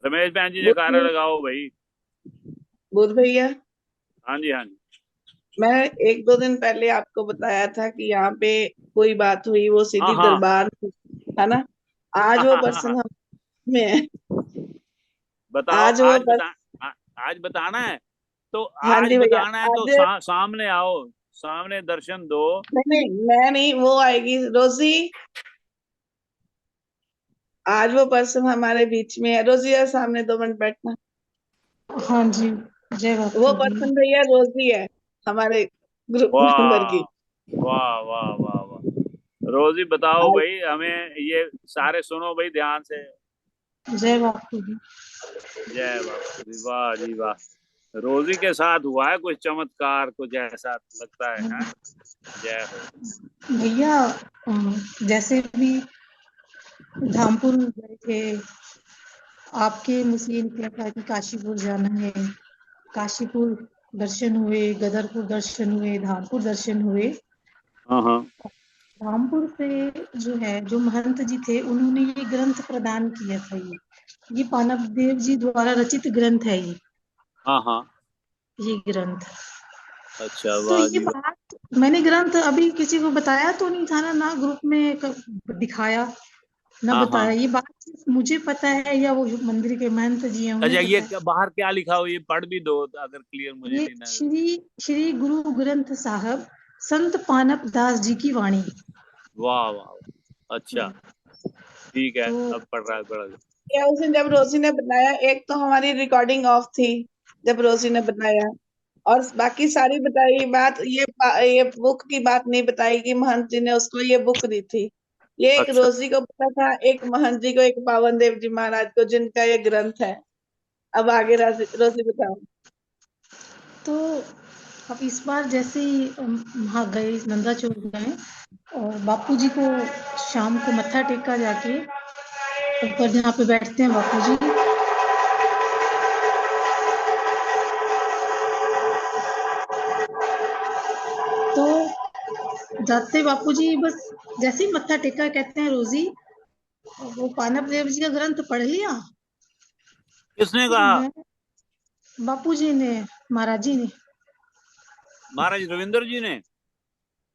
रमेश बहन जी जयकारा बुध लगाओ भाई। बुध भैया, हाँ जी, हाँ जी। मैं एक दो दिन पहले आपको बताया था कि यहाँ पे कोई बात हुई, वो हाँ सीधी हाँ। दरबार में, है ना। आज वो पर्सन हम में है। बताओ आज वो आज पर्सन, आ, आज बताना है। तो हाँ आज जी भैया, बताना है तो आज सामने आओ। सामने दर्शन दो। नहीं नहीं, मैं नहीं, वो आएगी रोजी। आज वो पर्सन हमारे बीच में है। रोजी यार, सामने 2 मिनट बैठना। हाँ जी। जय वो बापू जी। पर्सन भैया रोजी है, हमारे ग्रुप मेंबर वाह की। वाह वाह वाह वाह। रोजी बताओ आज भाई हमें ये सारे सुनो भाई ध्यान से। जय बापू जी। जय बाबा जी, वाह जी वाह। रोजी के साथ हुआ है कुछ चमत्कार, कुछ ऐसा लगता है, हाँ? जय हो। भैया, जैसे भी धामपुर गए थे, आपके मुझसे ये निकला था कि काशीपुर जाना है। काशीपुर दर्शन हुए, गदरपुर दर्शन हुए, धामपुर दर्शन हुए। हाँ हाँ। धामपुर से जो है, जो महंत जी थे, उन्होंने ये ग्रंथ प्रदान किया था। ये पानव देव जी द्वारा रचित ग्रंथ है हाँ हाँ। ये ग्रंथ। अच्छा, तो वाह ये जी वाह। बात मैंने ग्रंथ अभी किसी को बताया तो नहीं था ना, ना ग्रुप में दिखाया, ना हाँ हाँ। बताया। ये बात सिर्फ मुझे पता है, या वो जो मंदिर के महंत जी हैं उन्हें अच्छा, ये पता है। बाहर क्या लिखा हो, ये पढ़ भी दो अगर क्लियर मुझे ये नहीं ना। श्री श्री गुरु ग्रंथ साहब संत पानप दास जी की वाणी। वाह वाह वाह। अच्छा। ठीक है, तो अब पढ़ रहा है। क्या, उस दिन जब रोजी ने बताया, एक तो हमारी रिकॉर्डिंग ऑफ थी जब रोजी ने बताया, और बाकी सारी बताई बात, ये बुक की बात नहीं बताई कि महंत जी ने उसको ये बुक दी थी। ये एक अच्छा। रोजी को पता था, एक महंत जी को, एक पावन देव जी महाराज को, जिनका ये ग्रंथ है। अब आगे रोजी रोजी बताओ। तो अब इस बार जैसे ही वहाँ गए, नंदा चौक गए, और बापू जी को शाम को मत्था टेका जाके, ऊपर जहाँ पे बैठते हैं बापू जी। तो जाते बापू जी बस, जैसे ही मत्था टेका, कहते हैं रोजी, वो पानव देव जी का ग्रंथ पढ़ लिया। किसने तो कहा? मैं, बापू जी ने, महाराज जी ने। महाराज रविंद्र जी ने?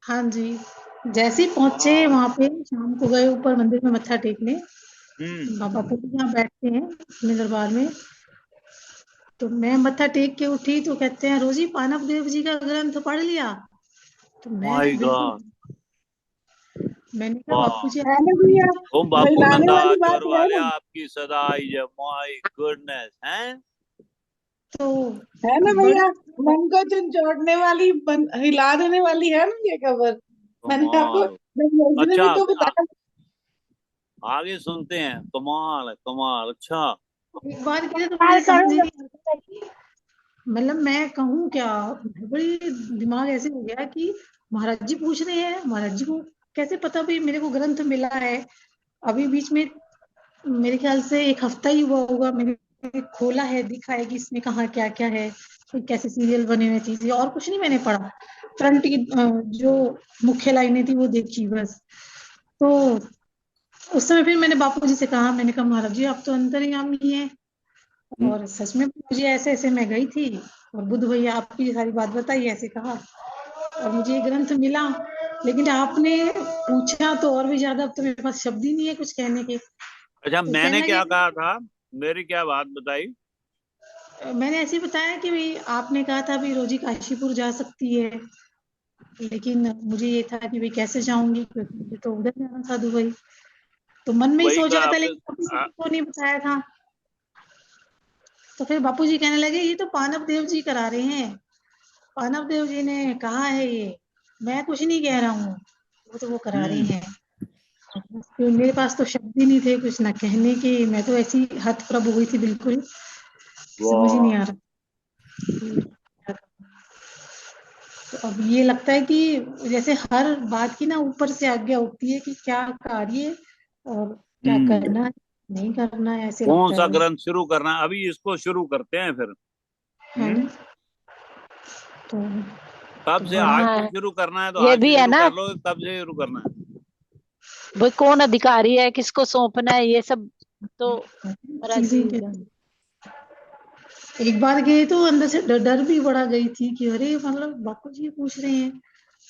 हाँ जी। जैसे ही पहुंचे वाह। वहां पे, शाम को गए ऊपर मंदिर में मत्था टेकने। हम्म। बापू जी यहाँ बैठते हैं अपने दरबार में। तो मैं मत्था टेक के उठी तो कहते हैं, रोजी पानव देव जी का ग्रंथ पढ़ लिया। तो मैं माय बिल्कुल, गॉड। मैंने कहा बापू वाह। जी है ना भैया, ओम बापू हिलाने नंदा वाली बात जोर है वाले ना। आपकी सदा ही जय। माय गुडनेस हैं। तो है ना बड़ी, भैया, मन को झंझोड़ने वाली, हिला देने वाली है ना ये खबर। मैंने आपको कमाल। जब रोजी ने अच्छा, भी तो बताया। आगे सुनते हैं। कमाल है, कमाल। अच्छा। एक बार क्या तो मुझे समझ ही नहीं आता कि, मतलब मैं कहूँ क्या। बड़ी दिमाग ऐसे हो गया कि महाराज जी पूछ रहे हैं, महाराज जी को कैसे पता भाई मेरे को ग्रंथ मिला है। अभी बीच में मेरे ख्याल से एक हफ्ता ही हुआ होगा, मैंने खोला है, दिखा है कि इसमें कहाँ क्या क्या है, कोई कैसे सीरियल बने हुए चीजें, और कुछ नहीं मैंने पढ़ा। फ्रंट की जो मुख्य लाइनें थी वो देखी बस। तो उस समय फिर मैंने बापू जी से कहा, मैंने कहा महाराज जी आप तो अंतर्यामी हैं, हम्म। और सच में मुझे ऐसे ऐसे मैं गई थी, और बुद्ध भैया आपकी ये सारी बात बताई, ऐसे कहा, और मुझे ये ग्रंथ मिला। लेकिन आपने पूछा तो और भी ज्यादा, अब तो मेरे पास शब्द ही नहीं है कुछ कहने के। अच्छा, तो मैंने कहने क्या लगे, कहा था? मेरी क्या बात बताई? मैंने ऐसे ही बताया कि भाई आपने कहा था भाई रोजी काशीपुर जा सकती है, लेकिन मुझे ये था कि भाई कैसे जाऊंगी, क्योंकि मुझे तो उधर जाना था, दुबई। तो मन में ही वही सोचा कहा था, आपने। लेकिन किसी को नहीं बताया था। तो फिर बापू जी कहने लगे, ये तो पानव देव जी करा रहे हैं, पानव देव जी ने कहा है ये, मैं कुछ नहीं कह रहा हूँ, वो तो वो करा रहे हम्म। हैं। तो मेरे पास तो शब्द ही नहीं थे कुछ ना कहने के, मैं तो ऐसी हतप्रभ हुई थी बिल्कुल, समझ ही नहीं वाह। आ रहा कि। तो अब ये लगता है कि जैसे हर बात की ना ऊपर से आज्ञा होती है कि क्या कार्य और क्या हम्म। करना है, नहीं करना है, ऐसे कौन लगता सा है बस। ग्रंथ शुरू करना है? अभी इसको शुरू करते हैं फिर। है हम्म। ना। तो कब तो से? बड़ा, आज से हाँ, शुरू करना है तो ये आज से भी है शुरू ना। कर लो, कब से शुरू करना है? भाई कौन अधिकारी है, किसको सौंपना है, ये सब तो महाराज चीजें जी के जान। एक बार गए तो अंदर से डर भी बड़ा गई थी कि अरे मतलब बापू जी ये पूछ रहे हैं,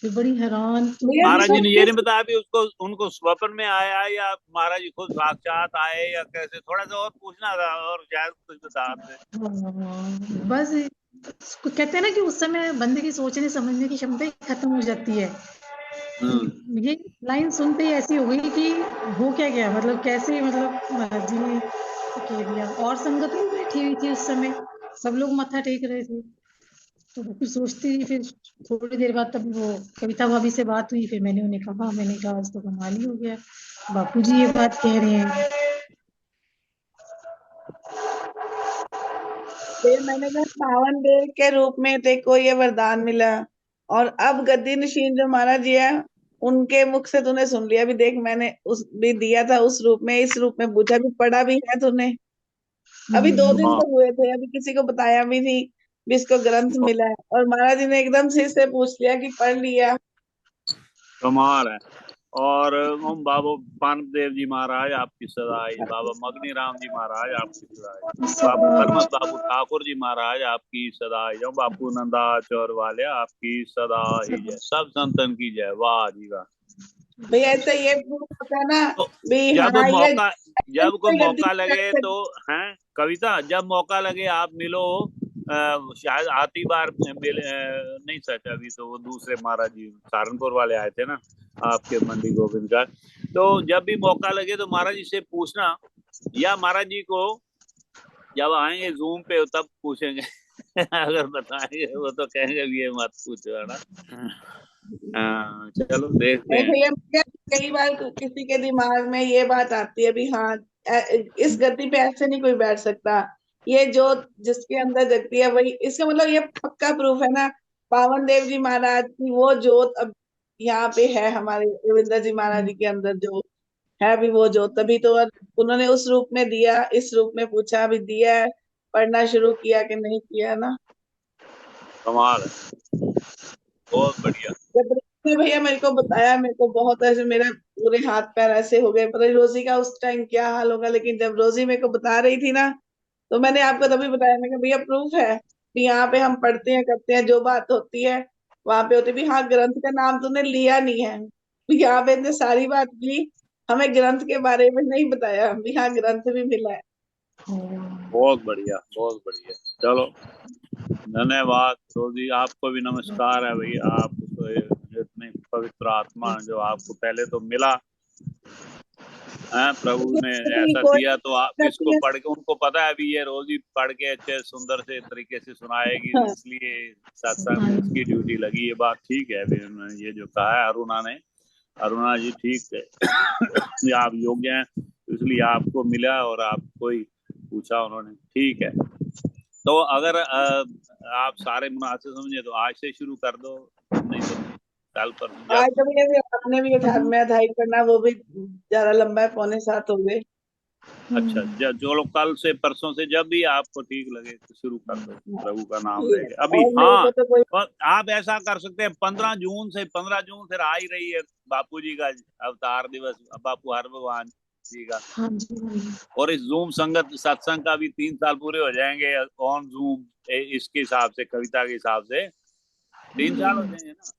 फिर बड़ी हैरान। भैया महाराज जी सब ने ये नहीं कुछ बताया भी उसको, उनको स्वप्न में आया या महाराज जी खुद साक्षात आए या कैसे, थोड़ा सा और पूछना था और शायद कुछ बताते। हाँ, बस उसको कहते हैं ना कि उस समय बंदे की सोचने समझने की क्षमता ही खत्म हो जाती है। ये लाइन सुनते ही ऐसी हो गई कि हो क्या गया, मतलब कैसे, मतलब महाराज जी ने कह दिया। और संगत भी बैठी हुई थी उस समय, सब लोग मत्था टेक रहे थे, तो वो कुछ सोचती रही। फिर थोड़ी देर बाद तब वो कविता भाभी से बात हुई, फिर मैंने कहा आज तो कमाल ही हो गया, बापू जी ये बात कह रहे हैं। फिर मैंने कहा पावन देव के रूप में तेरे को ये वरदान मिला, और अब गद्दी नशीन जो महाराज जी है उनके मुख से तूने सुन लिया भी, देख मैंने उस भी दिया था उस रूप में, इस रूप में पूछा भी, पढ़ा भी है तूने। अभी 2 दिन हाँ तो हुए थे, अभी किसी को बताया भी नहीं भी इसको ग्रंथ मिला है, और महाराज जी ने एकदम से इससे पूछ लिया कि पढ़ लिया। कमाल है। और ओम बाबा पानक देव जी महाराज आपकी सदाई, बाबा मगनी राम जी महाराज आपकी सदाई, बाबू करमत बाबू ठाकुर जी महाराज आपकी सदाई, जो बापू नंदा चौर वाले आपकी सदा ही जय, सब संतन की जय। वाह जी वाह। भैया ऐसा ये proof होता है ना तो भी, जब हाँ ये मौका, जब कोई गद्दी मौका लगे तो हैं कविता, जब मौका लगे आप मिलो। शायद आती बार नहीं सच, अभी तो वो दूसरे महाराज जी सहारनपुर वाले आए थे ना आपके मंडी गोविंद का। तो जब भी मौका लगे तो महाराज जी से पूछना, या महाराज जी को जब आएंगे जूम पे तब पूछेंगे। अगर बताएंगे वो तो कहेंगे ये मत पूछो, है ना। चलो देखते नहीं हैं। भैया, मुझे कई बार किसी के दिमाग में ये बात आती है भी, हाँ इस गद्दी पे ऐसे नहीं कोई बैठ सकता, ये जोत जिसके अंदर जगती है वही, इसका मतलब ये पक्का प्रूफ है ना पावन देव जी महाराज की वो जोत अब यहाँ पे है हमारे रविंद्र जी महाराज जी के अंदर जो है भी वो जोत, तभी तो उन्होंने उस रूप में दिया, इस रूप में पूछा भी, दिया है, पढ़ना शुरू किया कि नहीं किया ना। कमाल है, बहुत बढ़िया। जब ने भैया मेरे को बताया, मेरे को बहुत ऐसे मेरे पूरे हाथ पैर ऐसे हो गए, पता नहीं रोजी का उस टाइम क्या हाल होगा, लेकिन जब रोजी मेरे को बता रही थी ना, तो मैंने आपको तभी बताया, मैं कहा भैया प्रूफ है कि यहाँ पे हम पढ़ते हैं करते हैं जो बात होती है वहां पे होती भी। हाँ ग्रंथ का नाम तूने लिया नहीं है, यहाँ पे इतने सारी बात की, हमें ग्रंथ के बारे में नहीं बताया भी, हाँ ग्रंथ भी मिला है। बहुत बढ़िया, बहुत बढ़िया। चलो धन्यवाद रोजी, आपको भी नमस्कार है भैया। आप तो इतनी पवित्र आत्मा जो आपको पहले तो मिला है, प्रभु ने ऐसा कोई दिया, तो आप करती इसको है। पढ़ के, उनको पता है अभी ये रोजी पढ़ के अच्छे सुंदर से तरीके से सुनाएगी, हाँ, इसलिए सत्संग में उसकी ड्यूटी लगी। ये बात ठीक है अभी उन्होंने ये जो कहा है अरुणा ने, अरुणा जी ठीक है। ये आप योग्य हैं इसलिए आपको मिला, और आपको ही पूछा उन्होंने, ठीक है। तो अगर आप सारे मुनासिब समझे तो आज से शुरू कर दो, नहीं तो कल पर आज जब। तो भैया भी आपने भी अध्यात्म में अध्याय करना, वो भी ज्यादा लंबा है, 6:45 हो गए। अच्छा, जो लोग कल से परसों से जब भी आपको ठीक लगे तो शुरू कर दो, प्रभु का नाम ठीक लेके है, अभी। और मेरे हाँ, को तो कोई और आप ऐसा कर सकते हैं 15 जून से, 15 जून से आ ही रही है बापू जी का अवतार दिवस, बापू हर भगवान जी का। हाँ जी, हाँ जी। और इस जूम संगत सत्संग का भी 3 साल पूरे हो जाएंगे ऑन जूम, इसके हिसाब से, कविता के हिसाब से 3 साल हो जाएंगे ना।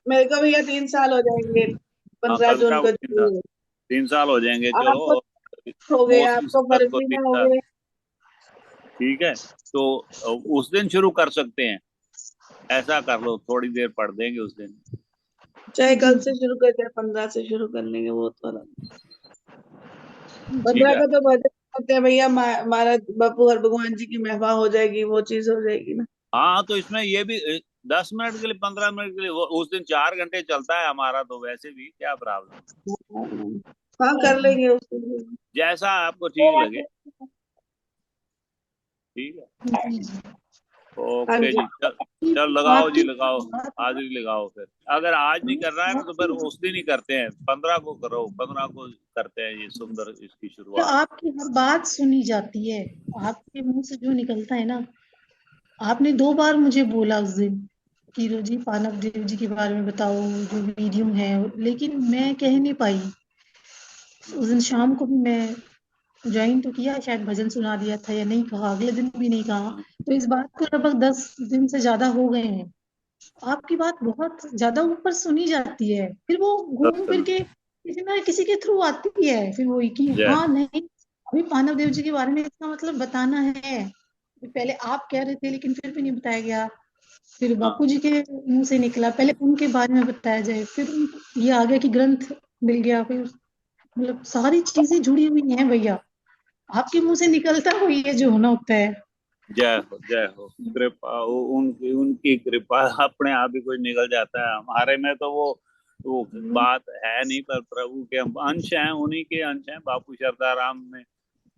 मेरे को भैया 3 साल हो जाएंगे, हाँ 15 जून कविता को को 3 साल, जो 3 साल हो जाएंगे। चलो, आपको और हो गए, मौसी आपको संगत को फरवरी में तीन हो साल गए। ठीक है। तो उस दिन शुरू कर सकते हैं, ऐसा कर लो, थोड़ी देर पढ़ देंगे उस दिन। चाहे कल से शुरू कर, चाहे 15 से शुरू कर लेंगे, वो तो अलग। ठीक 15 है। का तो भजन करते हैं भैया, हमारा बापू हर भगवान जी की महिमा हो जाएगी, वो चीज हो जाएगी ना। हाँ तो इसमें ये भी 10 मिनट के लिए, 15 मिनट के लिए, उस दिन 4 घंटे चलता है हमारा, तो वैसे भी क्या प्रॉब्लम। हाँ कर लेंगे उसके लिए। जैसा आपको ठीक लगे। ठीक है, हाँ ओके जी। जी। चल चल लगाओ जी, आपकी लगाओ, आज ही लगाओ फिर। अगर आज नहीं कर रहा है ना तो फिर उस दिन ही करते हैं, 15 को करो, 15 को करते हैं ये सुंदर इसकी तो शुरुआत। आपकी हर बात सुनी जाती है, आपके मुंह से जो निकलता है ना। आपने 2 बार मुझे बोला उस दिन कि रोजी पानक देव जी के बारे में बताओ, जो मीडियम है, लेकिन मैं कह नहीं पाई। उस दिन शाम को भी मैं ज्वाइन तो किया, शायद भजन सुना दिया था या नहीं कहा, अगले दिन भी नहीं कहा। तो इस बात को लगभग 10 दिन से ज्यादा हो गए हैं। आपकी बात बहुत ज्यादा ऊपर सुनी जाती है, फिर वो घूम फिर सत्संग के किसी ना किसी के थ्रू आती है, फिर वो कि जय हाँ नहीं, अभी मानव देव जी के बारे में इसका मतलब बताना है। पहले आप कह रहे थे लेकिन फिर भी नहीं बताया गया, फिर हाँ बापू जी के मुंह से निकला, पहले उनके बारे में बताया जाए, फिर ये आ गया कि ग्रंथ मिल गया, फिर मतलब सारी चीजें जुड़ी हुई हैं भैया, आपके मुंह से निकलता हुई है जो होना होता है। जय हो कृपा उनकी उनकी कृपा अपने आप ही कुछ निकल जाता है। हमारे में तो वो बात है नहीं, पर प्रभु के हम अंश हैं, उन्हीं के अंश हैं। बापू शारदाराम ने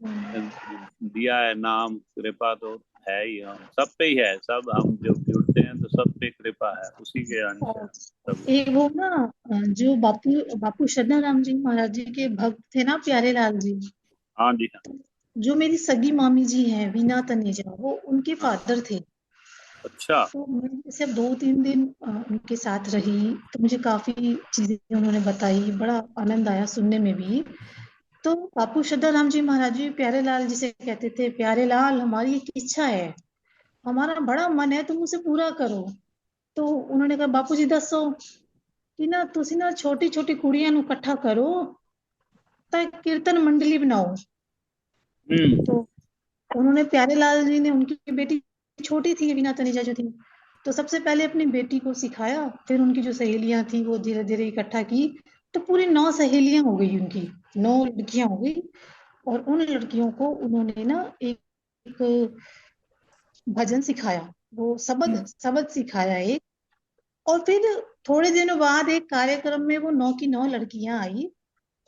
दिया है नाम, कृपा तो है ही, हम सब पे ही है। सब हम जब जुड़ते हैं तो सब पे कृपा है, उसी के अंश है सब। एक वो ना जो बापू बापू श्रद्धाराम जी महाराज जी के भक्त थे ना, प्यारे लाल जी, हाँ जी हाँ जो मेरी सगी मामी जी हैं वीना तनेजा, वो उनके हाँ। फादर थे। अच्छा तो मैं जैसे अब 2-3 दिन उनके साथ रही, तो मुझे काफी चीजें उन्होंने बताई, बड़ा आनंद आया सुनने में भी। तो बापू श्रद्धाराम जी महाराज जी प्यारे लाल जी से कहते थे, प्यारे लाल हमारी एक इच्छा है, हमारा बड़ा मन है, तुम उसे पूरा करो। तो उन्होंने कहा बापू जी दसो कि ना तुसी ना छोटी छोटी कुड़ियां नु इकट्ठा करो, तो एक कीर्तन मंडली बनाओ। तो उन्होंने प्यारे लाल जी ने, उनकी बेटी छोटी थी वीना तनेजा जो थी, तो सबसे पहले अपनी बेटी को सिखाया, फिर उनकी जो सहेलियां थी वो धीरे धीरे इकट्ठा की, तो पूरी 9 सहेलियां हो गई उनकी, 9 लड़कियां हो गई। और उन लड़कियों को उन्होंने ना एक भजन सिखाया, वो शबद शबद सिखाया एक। और फिर थोड़े दिनों बाद एक कार्यक्रम में वो 9 की 9 लड़कियां आई,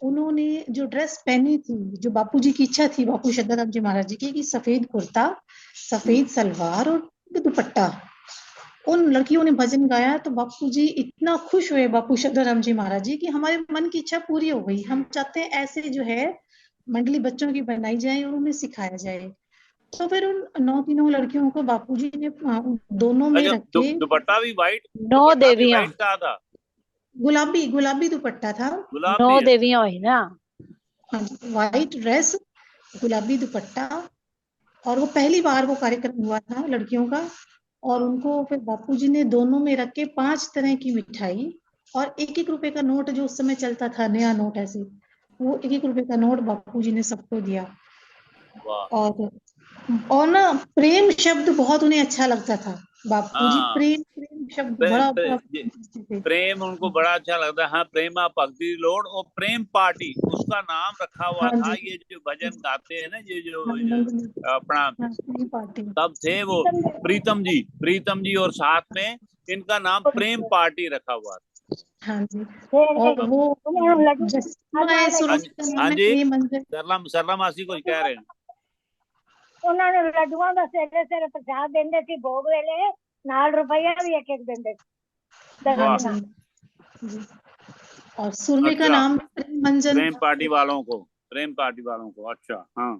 उन्होंने जो ड्रेस पहनी थी, जो बापूजी की इच्छा थी, बापू श्रद्धाराम जी महाराज जी की, कि सफेद कुर्ता, सफेद सलवार और दुपट्टा, उन लड़कियों ने भजन गाया। तो बापूजी इतना खुश हुए, बापू श्रद्धाराम जी महाराज जी, कि हमारे मन की इच्छा पूरी हो गई, हम चाहते हैं ऐसे जो है मंडली बच्चों की बनाई जाए और उन्हें सिखाया जाए। तो फिर उन 9 की 9 लड़कियों को बापूजी ने दोनों में अच्छा, रख के, दुपट्टा भी वाइट, 9 दुपट्टा भी देवियां, वाइट कहा था? गुलाबी गुलाबी दुपट्टा था। 9 गुलाबी? अच्छा देवियां हुई ना। हाँ, व्हाइट ड्रेस, गुलाबी दुपट्टा। और वो पहली बार वो कार्यक्रम हुआ था लड़कियों का। और उनको फिर बापूजी ने दोनों में रख के 5 तरह की मिठाई और 1-1 रुपए का नोट, जो उस समय चलता था नया नोट ऐसे, वो 1-1 रुपए का नोट बापूजी ने सबको दिया। वाह। और ना प्रेम शब्द बहुत उन्हें अच्छा लगता था, बापूजी हाँ प्रेम प्रेम शब्द प्रे, बड़ा प्रे, प्रेम उनको बड़ा अच्छा लगता है। हाँ, प्रेमा भक्ति लोड और प्रेम पार्टी उसका नाम रखा हुआ हाँ था। जी, ये जो भजन गाते हैं ना, ये हाँ, जो अपना हाँ, प्रेम पार्टी। तब थे वो प्रीतम जी और साथ में इनका नाम प्रेम पार्टी रखा हुआ था। हाँ जी। और अब वो जसमाए हाँ सुरभि का नाम हाँ है जी, प्रेम अंजन। सरला मासी कुछ कह रहे हैं। ਉਹਨਾਂ ਨੇ ਲੱਡੂਆਂ ਦਾ ਸਵੇਰੇ ਸਵੇਰੇ ਪ੍ਰਸ਼ਾਦ ਦਿੰਦੇ ਸੀ ਭੋਗ ਵੇਲੇ, ਨਾਲ ਰੁਪਈਆ ਵੀ ਇੱਕ ਇੱਕ ਦਿੰਦੇ ਸੀ। हाँ वाह। जी। और सुरमे का अच्छा, नाम प्रेम अंजन। प्रेम पार्टी वालों को अच्छा। हाँ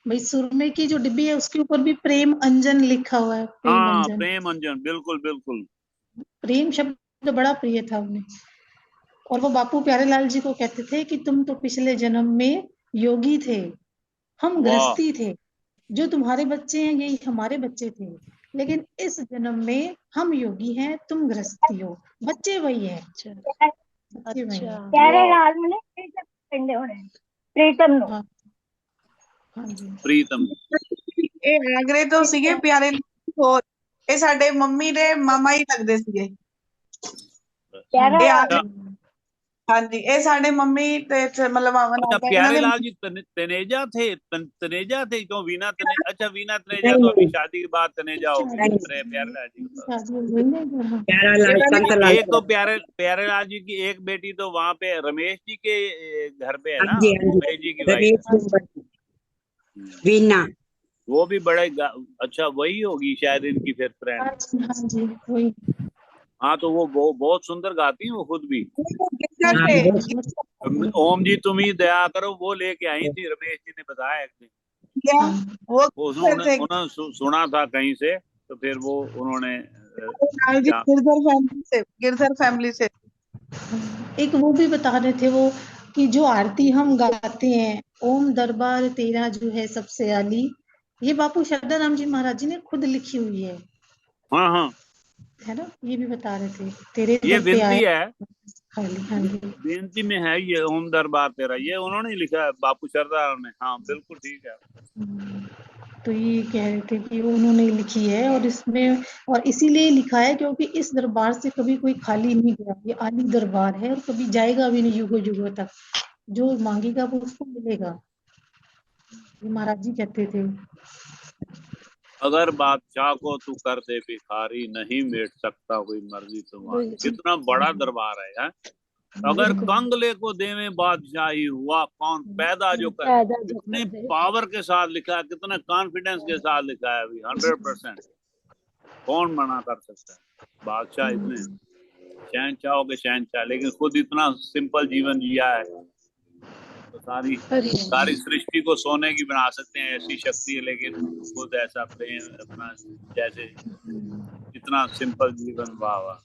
भाई सुरमे की जो डिब्बी है उसके ऊपर भी प्रेम अंजन लिखा हुआ है, प्रेम हाँ, अंजन। प्रेम अंजन, बिल्कुल बिल्कुल। प्रेम शब्द बड़ा प्रिय था उन्हें। और वो बापू प्यारेलाल जी को कहते थे कि तुम तो पिछले जन्म में योगी थे, हम वाह गृहस्थी थे, जो तुम्हारे बच्चे हैं यही हमारे बच्चे थे, लेकिन इस जन्म में हम योगी हैं, तुम गृहस्थी हो, बच्चे वही हैं, बच्चे वही अच्छा हैं। ਪਿਆਰੇ ਲਾਲ ਨੂੰ ਨਹੀਂ ਪ੍ਰੀਤਮ ਕਹਿੰਦੇ ਹੋਣੇ, ਪ੍ਰੀਤਮ ਨੂੰ। हाँ हाँ जी। प्रीतम। ਇਹ ਆਗਰੇ ਤੋਂ ਸੀਗੇ ਪਿਆਰੇ ਹੋਰ, ਇਹ ਸਾਡੇ ਮੰਮੀ ਦੇ ਮਾਮਾ ਹੀ ਲੱਗਦੇ ਸੀਗੇ। ਪਿਆਰਾ ਇਹ ਲਾਲ ਆਗਰੇ, ਹਾਂਜੀ ਇਹ ਸਾਡੇ ਮੰਮੀ ਤੇ ਮਤਲਬ अच्छा, ਇਹਨਾਂ प्यारे ਦੇ लाल जी तनेजा थे, तनेजा थे क्यों? वीना तनेजा, अच्छा वीना तनेजा तो अभी शादी के बाद तनेजा हो गई प्यारे लाल जी के पास। शादी हो गई ना इधर, हाँ। प्यारा लाल संत लाल। एक तो प्यारे लाल जी की एक बेटी तो वहाँ पे रमेश जी के घर पे है हाँ ना, जी, हाँ जी। रमेश जी की रमेश वाइफ की बहू, वीना। वो भी बड़े अच्छा वही होगी शायद इनकी फिर फ्रेंड। हाँ जी वही। हाँ तो वो बहुत सुंदर गाती हैं वो खुद भी। हाँ, ओम जी तुम ही दया करो वो लेके आई थी, रमेश जी ने बताया एक दिन। वो उन्होंने सुना था कहीं से, तो फिर वो उन्होंने गिरधर फैमिली से। एक वो भी बता रहे थे, वो कि जो आरती हम गाते हैं, ओम दरबार तेरा जो है सबसे आली, ये बापू श्रद्धाराम जी महाराज जी ने खुद लिखी हुई है हाँ, है ना। ये भी बता रहे थे, तेरे ये दर पे विनती आया है, खाली। हाँ जी। बेनती में है ये ओम दरबार तेरा, ये उन्होंने ही लिखा है बापू सरदार ने। हाँ बिल्कुल ठीक है। तो ये कह रहे थे कि उन्होंने लिखी है, और इसमें और इसीलिए लिखा है क्योंकि इस दरबार से कभी कोई खाली नहीं गया, ये आली दरबार है और कभी जाएगा भी नहीं युगों युगों तक, जो मांगेगा वो उसको मिलेगा, ये महाराज जी कहते थे। अगर बादशाह को तू कर दे भिखारी, नहीं मिट सकता कोई मर्जी तुम्हारी। कितना बड़ा दरबार है, हैं? अगर बिल्कुल। कंगले को देवे बादशाही, हुआ कौन पैदा जो कर। पैदा जो कितनी कर दे। पावर के साथ लिखा है, कितने कॉन्फिडेंस के साथ लिखा है अभी 100%। कौन मना कर सकता है। बादशाह इतने शहनशाहों के शहनशाह, लेकिन खुद इतना सिंपल जीवन जिया है, तो सारी सृष्टि को सोने की बना सकते हैं, ऐसी शक्ति है। लेकिन खुद ऐसा प्रेम अपना, जैसे इतना सिंपल जीवन, वाह वाह।